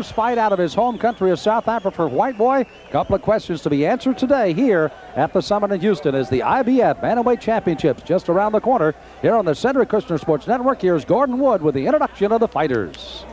First fight out of his home country of South Africa for Whiteboy. Couple of questions to be answered today here at the Summit in Houston as the IBF Bantamweight Championships just around the corner. Here on the Cedric Kushner Sports Network, here's Gordon Wood with the introduction of the fighters.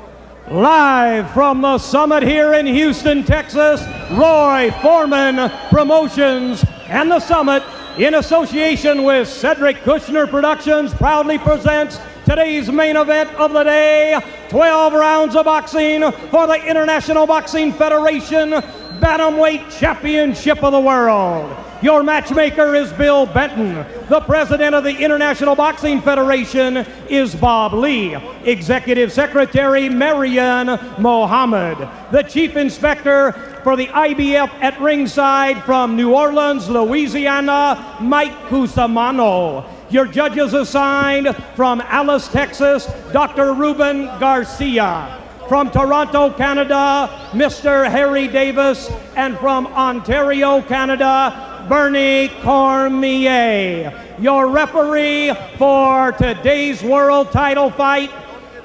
Live from the Summit here in Houston, Texas, Roy Foreman Promotions and the Summit, in association with Cedric Kushner Productions, proudly presents today's main event of the day. 12 rounds of boxing for the International Boxing Federation Bantamweight Championship of the World. Your matchmaker is Bill Benton. The president of the International Boxing Federation is Bob Lee. Executive Secretary Marian Mohammed. The chief inspector for the IBF at ringside from New Orleans, Louisiana, Mike Cusimano. Your judges assigned from Alice, Texas, Dr. Ruben Garcia. From Toronto, Canada, Mr. Harry Davis. And from Ontario, Canada, Bernie Cormier. Your referee for today's world title fight,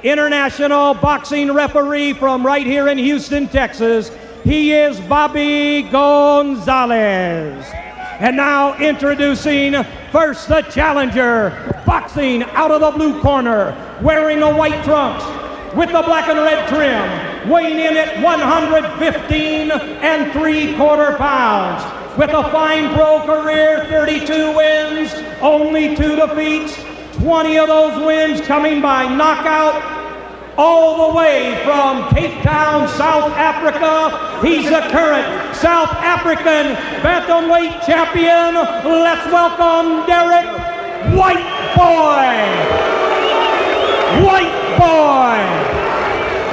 international boxing referee from right here in Houston, Texas. He is Bobby Gonzalez. And now introducing first the challenger, boxing out of the blue corner, wearing the white trunks with the black and red trim, weighing in at 115 3/4 pounds. With a fine pro career, 32 wins, only 2 defeats, 20 of those wins coming by knockout. All the way from Cape Town, South Africa, he's the current South African Bantamweight champion. Let's welcome Derrick Whiteboy. Whiteboy.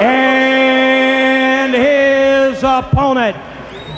And his opponent,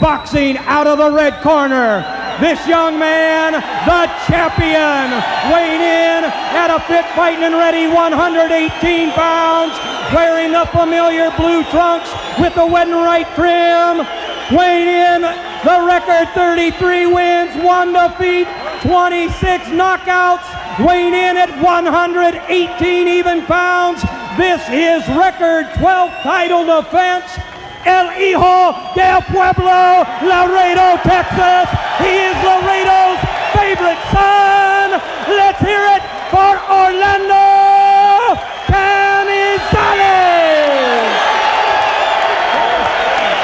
boxing out of the red corner, this young man, the champion, weighing in at a fit, fighting and ready, 118 pounds, wearing the familiar blue trunks with the wet and white trim, weighing in the record 33 wins, 1 defeat, 26 knockouts, weighing in at 118 even pounds. This is record 12th title defense. El Hijo del Pueblo, Laredo, Texas. He is Laredo's favorite son. Let's hear it for Orlando Canizales.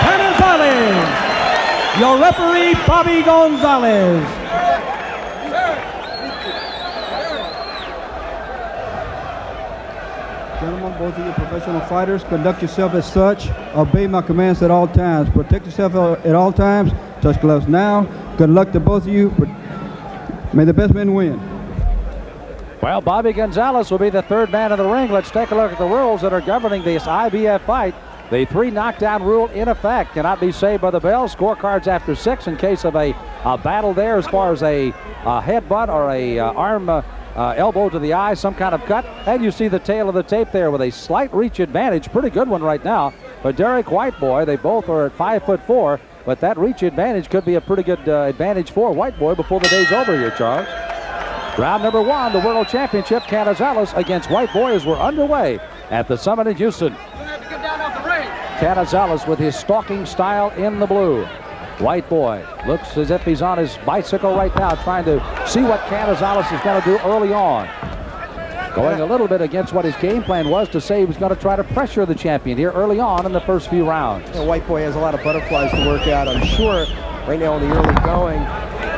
Canizales. Your referee, Bobby Gonzalez. Gentlemen, both of you professional fighters, conduct yourself as such. Obey my commands at all times. Protect yourself at all times. Touch gloves now. Good luck to both of you. May the best men win. Well, Bobby Gonzalez will be the third man in the ring. Let's take a look at the rules that are governing this IBF fight. The 3 knockdown rule in effect cannot be saved by the bell. Scorecards after 6 in case of a battle there as far as a headbutt or a arm elbow to the eye, some kind of cut. And you see the tail of the tape there with a slight reach advantage. Pretty good one right now. But Derrick Whiteboy, they both are at 5'4", but that reach advantage could be a pretty good advantage for Whiteboy before the day's over here, Charles. Round number 1, the World Championship, Canizales against Whiteboy, as we're underway at the Summit in Houston. Canizales with his stalking style in the blue. Whiteboy looks as if he's on his bicycle right now, trying to see what Canizales is going to do early on. Going a little bit against what his game plan was, to say he was going to try to pressure the champion here early on in the first few rounds. Yeah, Whiteboy has a lot of butterflies to work out, I'm sure, right now in the early going.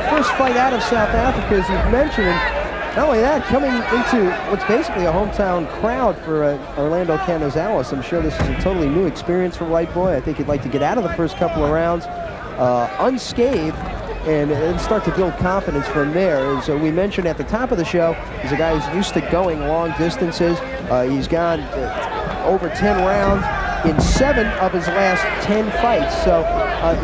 First fight out of South Africa, as you've mentioned, and not only that, coming into what's basically a hometown crowd for Orlando Canizales. I'm sure this is a totally new experience for Whiteboy. I think he'd like to get out of the first couple of rounds unscathed and start to build confidence from there. As we mentioned at the top of the show, he's a guy who's used to going long distances. He's gone over 10 rounds in 7 of his last 10 fights. So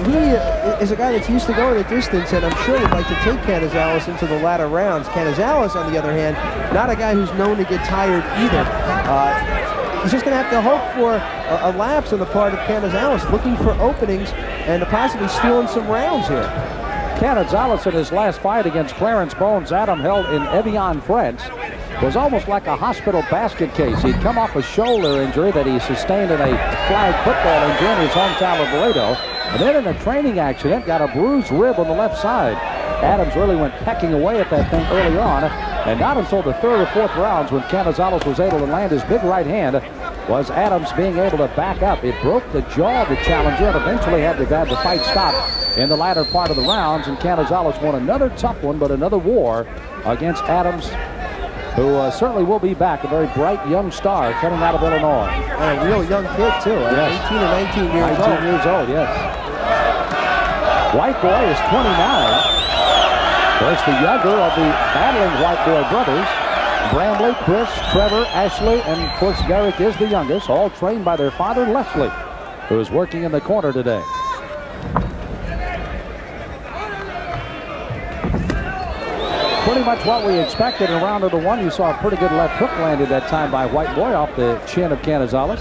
he is a guy that's used to going the distance, and I'm sure would like to take Canizales into the latter rounds. Canizales, on the other hand, not a guy who's known to get tired either. He's just going to have to hope for a lapse on the part of Canizales, looking for openings and possibly stealing some rounds here. Canizales in his last fight against Clarence Bones Adam held in Evian, France. was almost like a hospital basket case. He'd come off a shoulder injury that he sustained in a flag football injury in his hometown of Laredo. And then in a training accident, got a bruised rib on the left side. Adams really went pecking away at that thing early on. And not until the third or fourth rounds, when Canizales was able to land his big right hand, was Adams being able to back up. It broke the jaw of the challenger and eventually had to have the fight stop in the latter part of the rounds. And Canizales won another tough one, but another war against Adams, who certainly will be back. A very bright young star coming out of Illinois. And a real young kid, too. Yes. 18 or 19 years old. 19 years old, yes. Whiteboy is 29. Of course, the younger of the battling Whiteboy brothers. Bramley, Chris, Trevor, Ashley, and of course Derrick is the youngest, all trained by their father, Leslie, who is working in the corner today. Pretty much what we expected in round number one. You saw a pretty good left hook landed that time by Whiteboy off the chin of Canizales.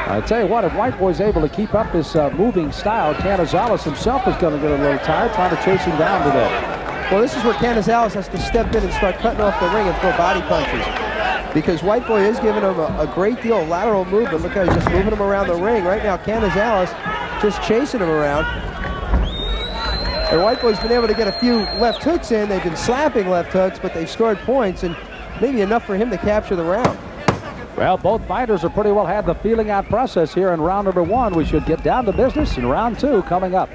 I tell you what, if Whiteboy's able to keep up this moving style, Canizales himself is going to get a little tired trying to chase him down today. Well, this is where Canizales has to step in and start cutting off the ring and throw body punches, because Whiteboy is giving him a great deal of lateral movement. Look how he's just moving him around the ring. Right now, Canizales just chasing him around. And Whiteboy's been able to get a few left hooks in. They've been slapping left hooks, but they've scored points, and maybe enough for him to capture the round. Well, both fighters have pretty well had the feeling out process here in round number one. We should get down to business in round two coming up.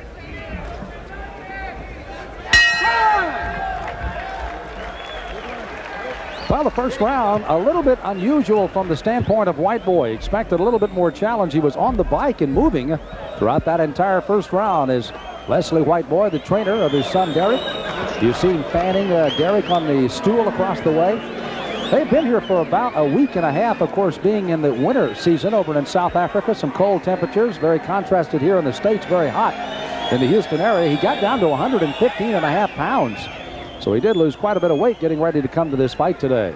Well, the first round, a little bit unusual from the standpoint of Whiteboy. Expected a little bit more challenge. He was on the bike and moving throughout that entire first round as Leslie Whiteboy, the trainer of his son Derrick. You've seen fanning Derrick on the stool across the way. They've been here for about a week and a half, of course, being in the winter season over in South Africa. Some cold temperatures, very contrasted here in the States, very hot in the Houston area. He got down to 115.5 pounds. So he did lose quite a bit of weight getting ready to come to this fight today.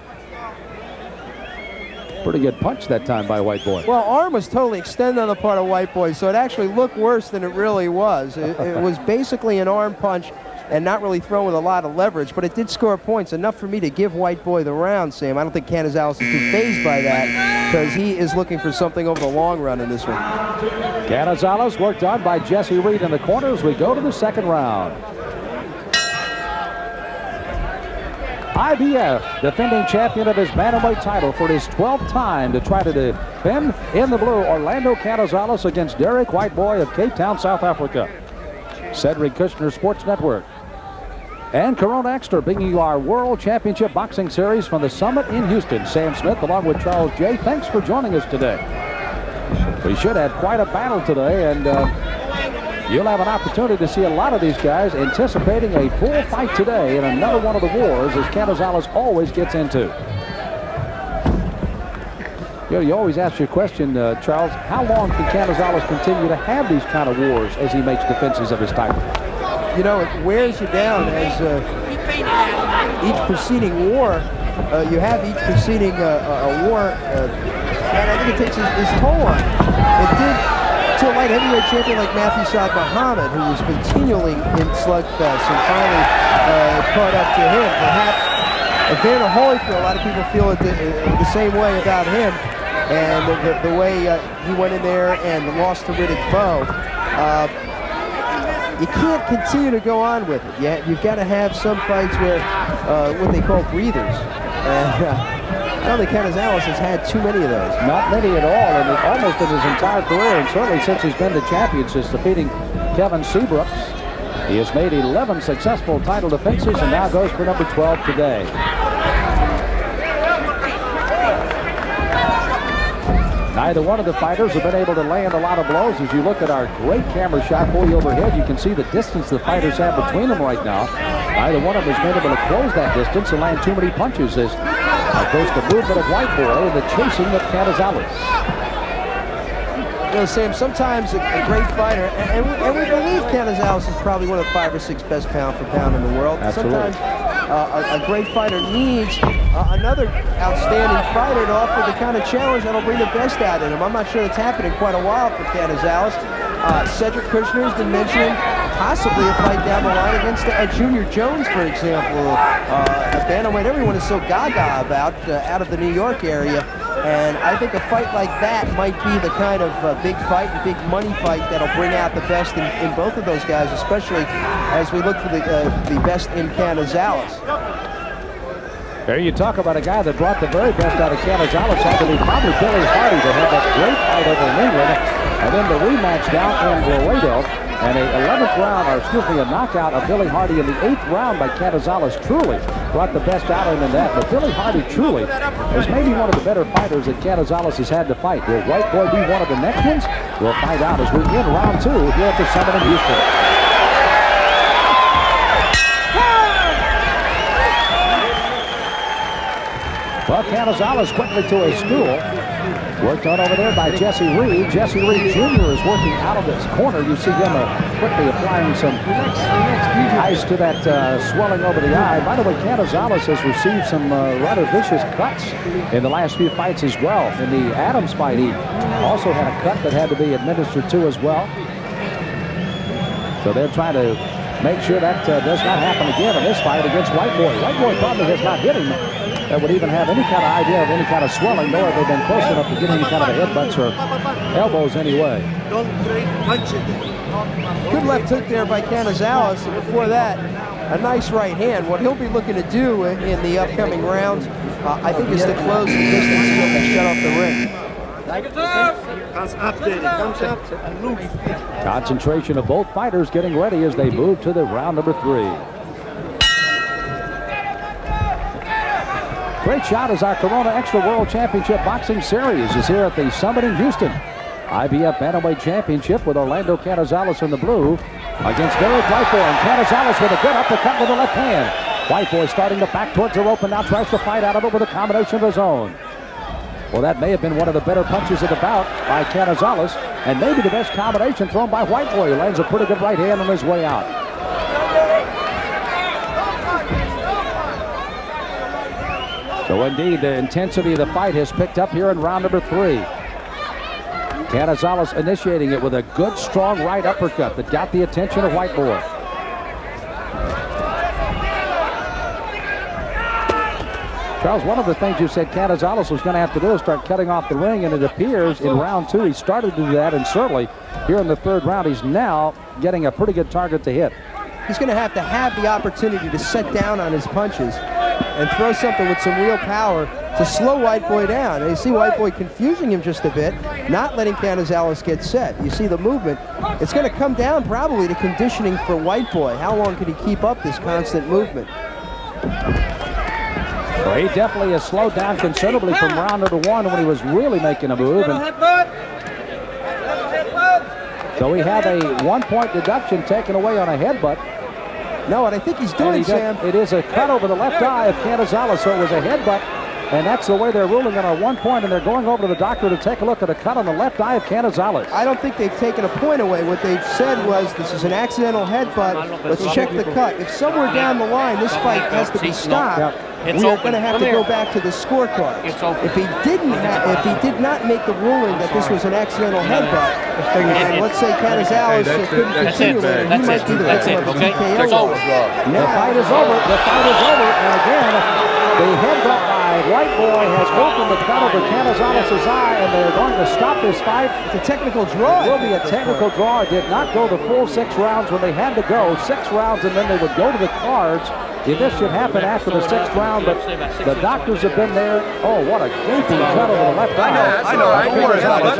Pretty good punch that time by Whiteboy. Well, arm was totally extended on the part of Whiteboy, so it actually looked worse than it really was. It was basically an arm punch and not really thrown with a lot of leverage, but it did score points, enough for me to give Whiteboy the round, Sam. I don't think Canizales is too fazed by that, because he is looking for something over the long run in this one. Canizales worked on by Jesse Reed in the corner as we go to the second round. IBF defending champion of his bantamweight title for his 12th time to try to defend in the blue, Orlando Canizales against Derrick Whiteboy of Cape Town, South Africa. Cedric Kushner Sports Network and Corona Extra bringing you our World Championship Boxing Series from the Summit in Houston. Sam Smith along with Charles J. Thanks for joining us today. We should have quite a battle today, and you'll have an opportunity to see a lot of these guys anticipating a full fight today in another one of the wars, as Canizales always gets into. You always ask your question, Charles, how long can Canizales continue to have these kind of wars as he makes defenses of his title? You know, it wears you down as each preceding war, you have each preceding a war, and I think it takes his toll on it. It did to a light heavyweight champion like Matthew Saad Muhammad, who was continually in slugfest and finally caught up to him. Perhaps Evander Holyfield, a lot of people feel it the same way about him, and the way he went in there and lost to Riddick Bowe. You can't continue to go on with it. You've got to have some fights where what they call breathers. And I don't think Canizales has had too many of those. Not many at all, and almost in his entire career, and certainly since he's been the champion since defeating Kevin Seabrooks. He has made 11 successful title defenses and now goes for number 12 today. Neither one of the fighters have been able to land a lot of blows. As you look at our great camera shot for you overhead, you can see the distance the fighters have between them right now. Neither one of them has been able to close that distance and land too many punches. As of course, the movement of Whiteboy and the chasing of Canizales. You know, Sam, sometimes a great fighter, and we believe Canizales is probably one of the 5 or 6 best pound for pound in the world. Absolutely. Sometimes a great fighter needs another outstanding fighter to offer the kind of challenge that'll bring the best out in him. I'm not sure that's happened in quite a while for Canizales. Cedric Kushner has been mentioning possibly a fight down the line against Junior Jones, for example, a bantamweight everyone is so gaga about out of the New York area. And I think a fight like that might be the kind of big fight and big money fight that'll bring out the best in both of those guys, especially as we look for the best in Canizales. There you talk about a guy that brought the very best out of Canizales. Had to be probably Billy Hardy to have that great fight over in England. And then the rematch down in Laredo. And a 11th round, or excuse me, a knockout of Billy Hardy in the 8th round by Canizales truly brought the best out of him in that. But Billy Hardy truly is maybe one of the better fighters that Canizales has had to fight. Will Whiteboy be one of the next ones? We'll find out as we end round 2 here at the Summit in Houston. Well, Canizales quickly to a stool. Worked on over there by Jesse Reed. Jesse Reed Jr. is working out of this corner. You see him quickly applying some ice to that swelling over the eye. By the way, Canizales has received some rather vicious cuts in the last few fights as well. In the Adams fight, he also had a cut that had to be administered to as well. So they're trying to make sure that does not happen again in this fight against Whiteboy. Whiteboy probably has not hit him that would even have any kind of idea of any kind of swelling, nor have they been close enough to get any kind of headbutts or elbows anyway. Good left hook there by Canizales, and before that, a nice right hand. What he'll be looking to do in the upcoming rounds, I think, is to close the distance and shut off the ring. Concentration of both fighters getting ready as they move to the round number 3. Great shot as our Corona Extra World Championship Boxing Series is here at the Summit in Houston. IBF Bantamweight Championship with Orlando Canizales in the blue against Derrick Whiteboy. And Canizales with a good uppercut with the left hand. Whiteboy starting to back towards the rope and now tries to fight out of it with a combination of his own. Well, that may have been one of the better punches of the bout by Canizales, and maybe the best combination thrown by Whiteboy, who lands a pretty good right hand on his way out. So indeed, the intensity of the fight has picked up here in round number 3. Canizales initiating it with a good, strong right uppercut that got the attention of Whiteboy. Charles, one of the things you said Canizales was going to have to do is start cutting off the ring, and it appears in round 2 he started to do that, and certainly here in the 3rd round he's now getting a pretty good target to hit. He's going to have the opportunity to set down on his punches and throw something with some real power to slow Whiteboy down. And you see Whiteboy confusing him just a bit, not letting Canizales get set. You see the movement. It's going to come down probably to conditioning for Whiteboy. How long can he keep up this constant movement? Well, he definitely has slowed down considerably from round number 1 when he was really making a move. And so we have a 1-point deduction taken away on a headbutt. No, what I think he's doing, Sam, it is a cut over the left eye of Canizales, so it was a headbutt, and that's the way they're ruling it on 1 point, and they're going over to the doctor to take a look at a cut on the left eye of Canizales. I don't think they've taken a point away. What they've said was this is an accidental headbutt. Let's check the cut. If somewhere down the line this fight has to be stopped, we are going to have to go back to the scorecard. If he did not make the ruling that this was an accidental headbutt, and let's say Canizales couldn't continue later, he might be the victim of a TKO. The fight is over. The fight is over. And again, the headbutt by Whiteboy has opened the cut over Canizales' eye, and they're going to stop this fight. It's a technical draw. It will be a technical draw. It did not go the full 6 rounds when they had to go. 6 rounds, and then they would go to the cards. If this should happen after the 6th round, but the doctors have been there. Oh, what a gaping cut over the left eye. I know. Don't worry about it.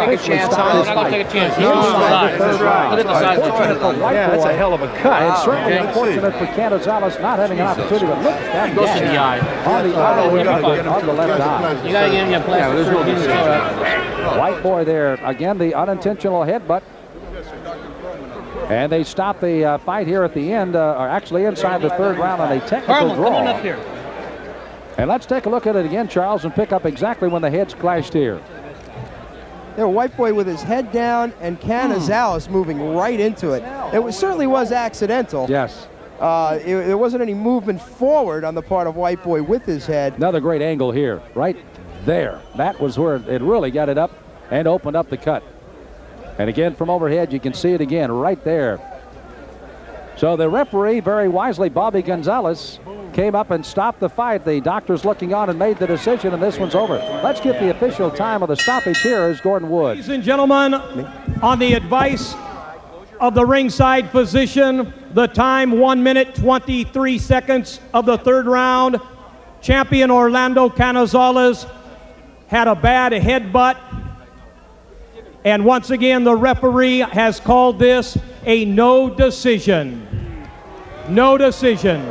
Take a chance on it. I'm going to take a chance. Look at the size of the cut. Yeah, that's a hell of a cut. And certainly unfortunate for Canizales not having an opportunity, but look at that goes to the eye. On the left eye. You got to give him your plastic. Whiteboy there. Again, the unintentional headbutt. And they stop the fight here at the end, or actually inside the 3rd round on a technical draw. Come on up here. And let's take a look at it again, Charles, and pick up exactly when the heads clashed here. There, Whiteboy with his head down and Canizales moving right into it. It certainly was accidental. Yes. There wasn't any movement forward on the part of Whiteboy with his head. Another great angle here, right there. That was where it really got it up and opened up the cut. And again, from overhead, you can see it again right there. So the referee, very wisely, Bobby Gonzalez, came up and stopped the fight. The doctors looking on and made the decision, and this one's over. Let's get the official time of the stoppage here as Gordon Wood. Ladies and gentlemen, on the advice of the ringside physician, the time 1 minute 23 seconds of the third round. Champion Orlando Canizales had a bad headbutt. And once again, the referee has called this a no decision. No decision.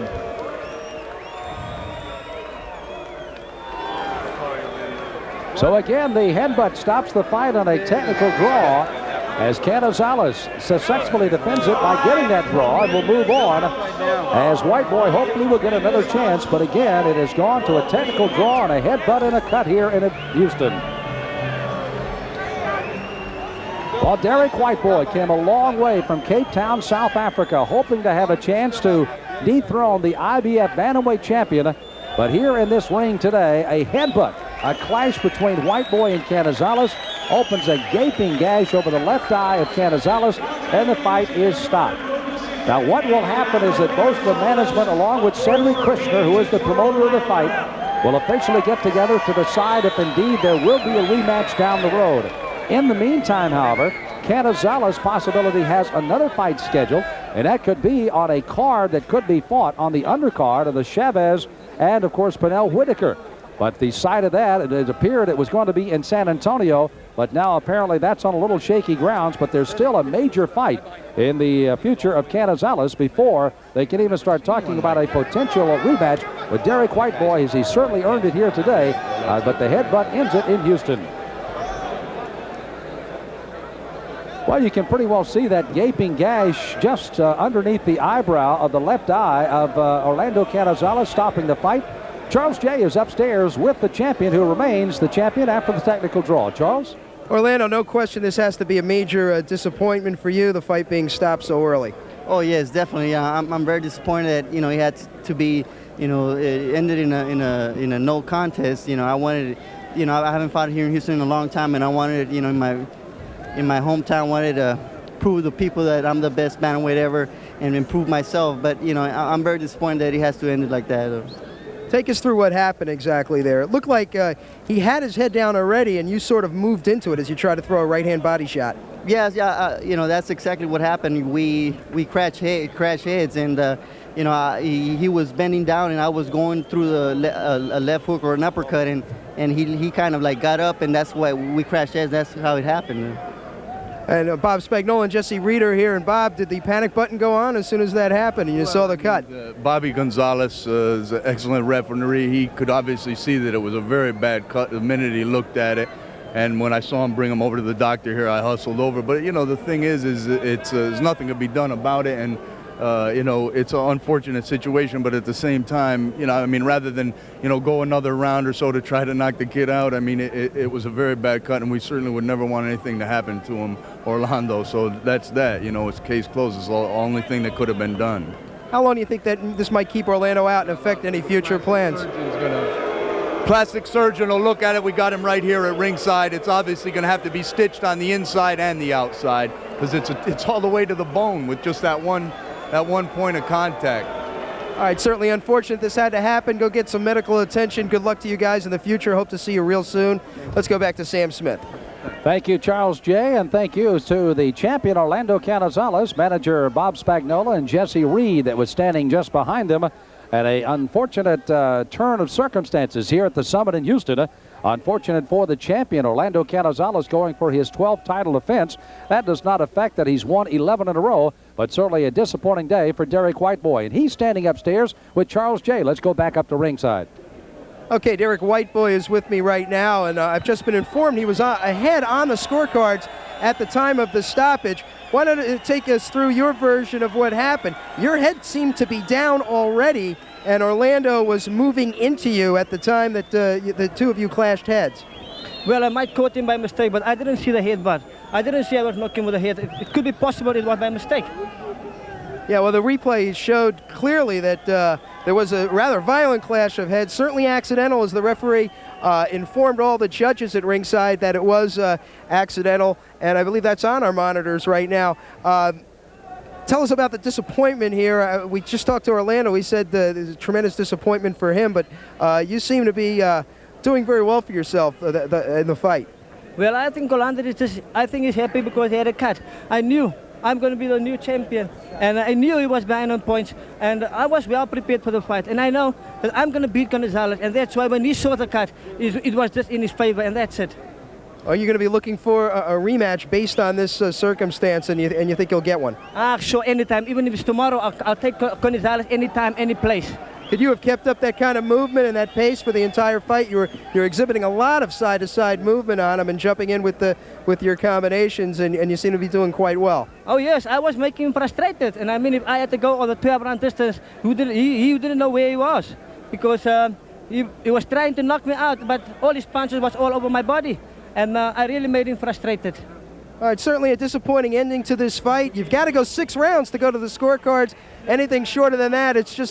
So again, the headbutt stops the fight on a technical draw as Canizales successfully defends it by getting that draw and will move on as Whiteboy hopefully will get another chance. But again, it has gone to a technical draw and a headbutt and a cut here in Houston. Well, Derrick Whiteboy came a long way from Cape Town, South Africa, hoping to have a chance to dethrone the IBF Bantamweight champion. But here in this ring today, a headbutt, a clash between Whiteboy and Canizales, opens a gaping gash over the left eye of Canizales, and the fight is stopped. Now, what will happen is that both the management, along with Cedric Kushner, who is the promoter of the fight, will officially get together to decide if indeed there will be a rematch down the road. In the meantime, however, Canizales' possibility has another fight scheduled, and that could be on a card that could be fought on the undercard of the Chavez and, of course, Pernell Whitaker. But the side of that, it appeared it was going to be in San Antonio, but now apparently that's on a little shaky grounds. But there's still a major fight in the future of Canizales before they can even start talking about a potential rematch with Derrick Whiteboy, as he certainly earned it here today, but the headbutt ends it in Houston. Well, you can pretty well see that gaping gash just underneath the eyebrow of the left eye of Orlando Canizales, stopping the fight. Charles J. is upstairs with the champion, who remains the champion after the technical draw. Charles? Orlando, no question this has to be a major disappointment for you, the fight being stopped so early. Oh yes, definitely. I'm very disappointed that he had to be it ended in a no contest. I wanted I haven't fought here in Houston in a long time, and I wanted in my hometown, wanted to prove to people that I'm the best bantamweight ever and improve myself. But I'm very disappointed that he has to end it like that. Take us through what happened exactly there. It looked like he had his head down already, and you sort of moved into it as you tried to throw a right-hand body shot. Yes, that's exactly what happened. We crashed heads, and he was bending down, and I was going through a left hook or an uppercut, and he kind of like got up, and that's why we crashed heads. That's how it happened. And Bob Spagnola and Jesse Reeder here. And Bob, did the panic button go on as soon as that happened and you saw the cut? Bobby Gonzalez is an excellent referee. He could obviously see that it was a very bad cut the minute he looked at it. And when I saw him bring him over to the doctor here, I hustled over. But, the thing is there's nothing to be done about it. And, it's an unfortunate situation. But at the same time, rather than, go another round or so to try to knock the kid out, it was a very bad cut. And we certainly would never want anything to happen to him, Orlando. So that's that. It's case closed. It's the only thing that could have been done. How long do you think that this might keep Orlando out and affect any future plans? Plastic surgeon will look at it. We got him right here at ringside. It's obviously going to have to be stitched on the inside and the outside because it's all the way to the bone with just that one point of contact. All right, certainly unfortunate this had to happen. Go get some medical attention. Good luck to you guys in the future. Hope to see you real soon. Let's go back to Sam Smith. Thank you, Charles J., and thank you to the champion Orlando Canizales, manager Bob Spagnola, and Jesse Reed that was standing just behind them. And an unfortunate turn of circumstances here at the Summit in Houston. Unfortunate for the champion, Orlando Canizales, going for his 12th title defense. That does not affect that he's won 11 in a row, but certainly a disappointing day for Derrick Whiteboy. And he's standing upstairs with Charles J. Let's go back up to ringside. Okay, Derrick Whiteboy is with me right now, and I've just been informed he was ahead on the scorecards at the time of the stoppage. Why don't you take us through your version of what happened? Your head seemed to be down already, and Orlando was moving into you at the time that the two of you clashed heads. Well, I might caught him by mistake, but I didn't see the headbutt. I didn't see I was knocking with the head. It could be possible it was by mistake. Yeah, well, the replay showed clearly that there was a rather violent clash of heads, certainly accidental, as the referee informed all the judges at ringside that it was accidental, and I believe that's on our monitors right now. Tell us about the disappointment here. We just talked to Orlando. He said there's a tremendous disappointment for him, but you seem to be doing very well for yourself in the fight. Well, I think Orlando I think he's happy because he had a cut. I knew I'm going to be the new champion, and I knew he was behind on points, and I was well prepared for the fight, and I know that I'm going to beat Canizales, and that's why when he saw the cut, it was just in his favor, and that's it. Are you going to be looking for a rematch based on this circumstance, and you think you'll get one? Sure, anytime. Even if it's tomorrow, I'll take Canizales anytime, any place. Could you have kept up that kind of movement and that pace for the entire fight? You're exhibiting a lot of side-to-side movement on him and jumping in with your combinations, and you seem to be doing quite well. Oh yes, I was making him frustrated, and I mean, if I had to go on the 12-round distance, he didn't know where he was, because he was trying to knock me out, but all his punches was all over my body, and I really made him frustrated. All right, certainly a disappointing ending to this fight. You've got to go 6 rounds to go to the scorecards. Anything shorter than that, it's